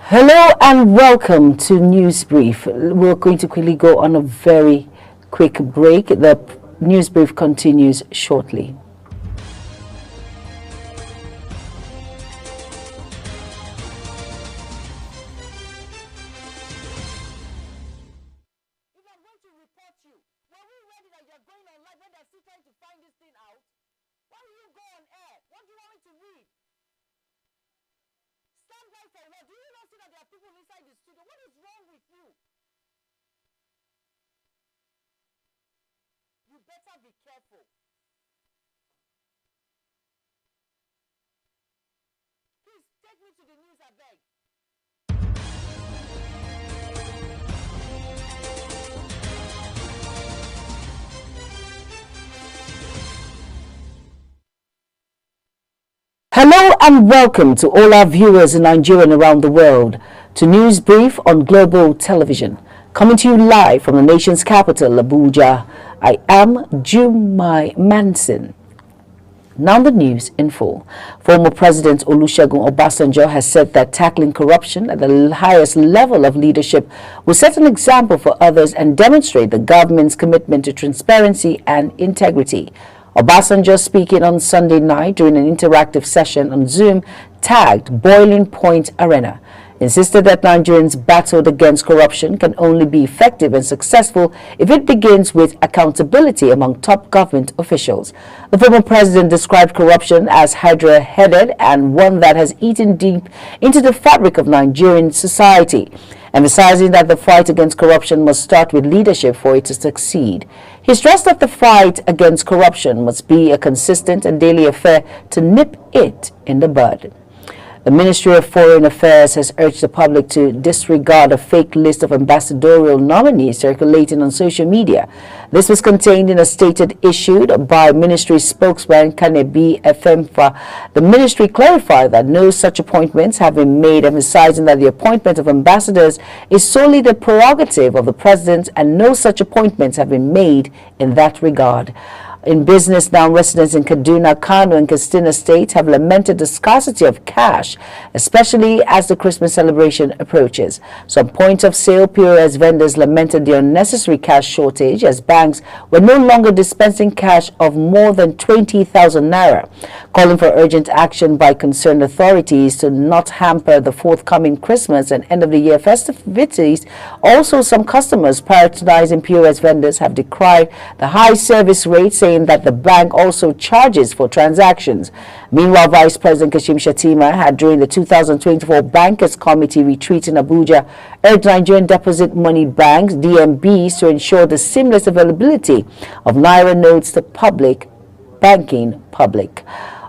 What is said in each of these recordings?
Hello and welcome to News Brief. We're going to quickly go on a very quick break. The News Brief continues shortly. Do you not see that there are people inside the studio? What is wrong with you? You better be careful. Please take me to the news, I beg. Hello and welcome to all our viewers in Nigeria and around the world to News Brief on Global Television, coming to you live from the nation's capital, Abuja. I am Jumai Manson. Now the news in full. Former President Olusegun Obasanjo has said that tackling corruption at the highest level of leadership will set an example for others and demonstrate the government's commitment to transparency and integrity. Obasanjo, speaking on Sunday night during an interactive session on Zoom tagged Boiling Point Arena, insisted that Nigerians' battle against corruption can only be effective and successful if it begins with accountability among top government officials. The former president described corruption as hydra-headed and one that has eaten deep into the fabric of Nigerian society, emphasizing that the fight against corruption must start with leadership for it to succeed. He stressed that the fight against corruption must be a consistent and daily affair to nip it in the bud. The Ministry of Foreign Affairs has urged the public to disregard a fake list of ambassadorial nominees circulating on social media. This was contained in a statement issued by Ministry spokesman Kanebi Efemfa. The ministry clarified that no such appointments have been made, emphasizing that the appointment of ambassadors is solely the prerogative of the president and no such appointments have been made in that regard. In business now, residents in Kaduna, Kano, and Katsina states have lamented the scarcity of cash, especially as the Christmas celebration approaches. Some point of sale POS vendors lamented the unnecessary cash shortage as banks were no longer dispensing cash of more than 20,000 naira, calling for urgent action by concerned authorities to not hamper the forthcoming Christmas and end of the year festivities. Also, some customers patronizing POS vendors have decried the high service rates, saying that the bank also charges for transactions. Meanwhile, Vice President Kashim Shettima had, during the 2024 Bankers Committee retreat in Abuja, urged Nigerian Deposit Money Banks, DMBs, to ensure the seamless availability of Naira notes to banking public.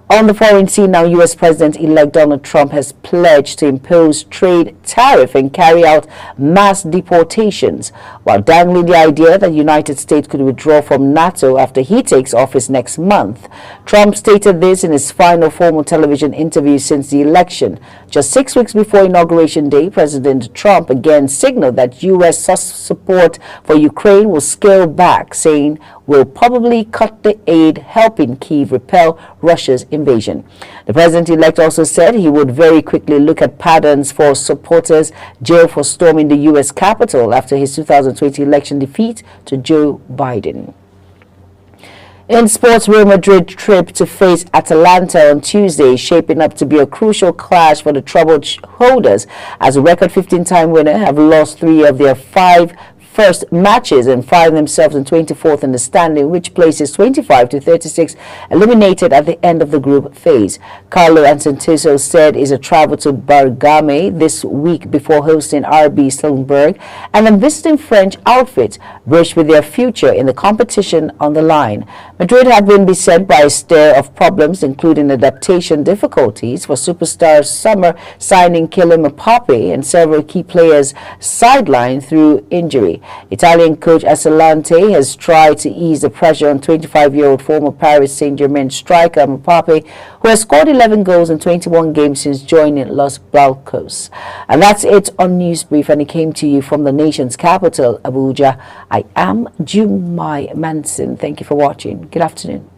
On the foreign scene now, U.S. President-elect Donald Trump has pledged to impose trade tariff and carry out mass deportations, while dangling the idea that the United States could withdraw from NATO after he takes office next month. Trump stated this in his final formal television interview since the election. Just 6 weeks before Inauguration Day, President Trump again signaled that U.S. support for Ukraine will scale back, saying will probably cut the aid helping Kyiv repel Russia's invasion. The president-elect also said he would very quickly look at pardons for supporters jailed for storming the U.S. Capitol after his 2020 election defeat to Joe Biden. In sports, Real Madrid trip to face Atalanta on Tuesday, shaping up to be a crucial clash for the troubled holders, as a record 15-time winner have lost 3 of their 5 first matches and find themselves in 24th in the standing, which places 25 to 36 eliminated at the end of the group phase. Carlo Ancelotti said is a travel to Bergame this week before hosting RB Salzburg and then visiting French outfits, rich with their future in the competition on the line. Madrid had been beset by a stare of problems, including adaptation difficulties for superstar summer signing Kylian Mbappe and several key players sidelined through injury. Italian coach Atalanta has tried to ease the pressure on 25-year-old former Paris Saint-Germain striker Mbappe, who has scored 11 goals in 21 games since joining Los Blancos. And that's it on Newsbrief, and it came to you from the nation's capital, Abuja. I am Jumai Manson. Thank you for watching. Good afternoon.